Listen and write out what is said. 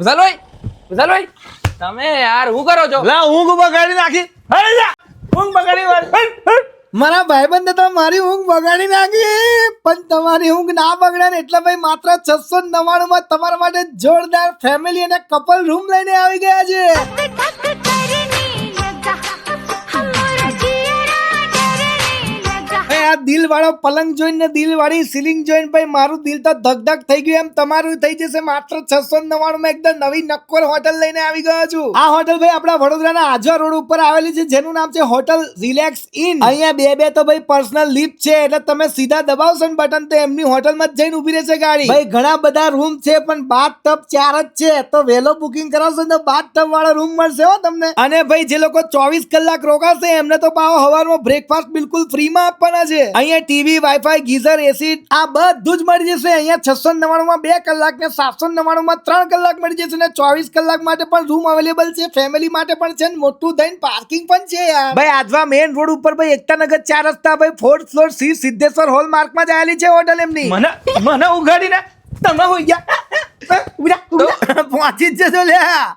વિશાલભાઈ તમે યાર શું કરો છો? લા ઊંઘ બગાડી નાખી. હે જા ઊંઘ બગાડી મારી. મારા ભાઈબંધે તો મારી ઊંઘ બગાડી નાખી, પણ તમારી ઊંઘ ના બગડે ને એટલે ભાઈ માત્ર 699 માં તમારા માટે જોરદાર ફેમિલી અને કપલ રૂમ લઈને આવી ગયા છે. આ દિલ વાળો પલંગ જોઈને, દિલ વાળી સીલિંગ જોઈને ભાઈ મારું દિલ તો ધક ધક થઈ ગયું. એમ તમારું થઈ જશે. માત્ર 699 માં એકદમ નવી નક્કોર હોટલ લઈને આવી ગયો છું. આ હોટલ ભાઈ આપણા વડોદરાના આજવા રોડ ઉપર આવેલી છે, જેનું નામ છે હોટલ રિલેક્સ ઇન. અહીંયા બે તો ભાઈ પર્સનલ લિફ્ટ છે, એટલે તમે સીધા દબાવશો ને બટન તો એમની હોટલમાં જ જઈને ઉભી રહેશે ગાડી. ભાઈ ઘણા બધા રૂમ છે, પણ બાથ ટબ 4 જ છે, તો વહેલો બુકિંગ કરાવશો તો બાથ ટબ વાળો રૂમ મળશે હો તમને. અને ભાઈ જે લોકો 24 કલાક રોકાશે એમને તો પાછો સવારમાં બ્રેકફાસ્ટ બિલકુલ ફ્રીમાં આપવાના છે. અહીંયા ટીવી, વાઈફાઈ, ગીઝર, એસી આ બધું જ મળી જશે. અહીંયા 699 માં 2 કલાક ને 799 માં 3 કલાક મળી જશે, ને 24 કલાક માટે પણ રૂમ અવેલેબલ છે. ફેમિલી માટે પણ છે, મોટું થઈને પાર્કિંગ પણ છે યાર. ભાઈ આજવા મેઇન રોડ ઉપર ભાઈ એકતાનગર 4 રસ્તા ભાઈ 4th floor Shri Siddheshwar hall માર્કમાં જ આવેલી છે હોટલ એમની. મને ઉઘાડીને તમે હોઈ ગયા. પહોંચી જ જજો લ્યા.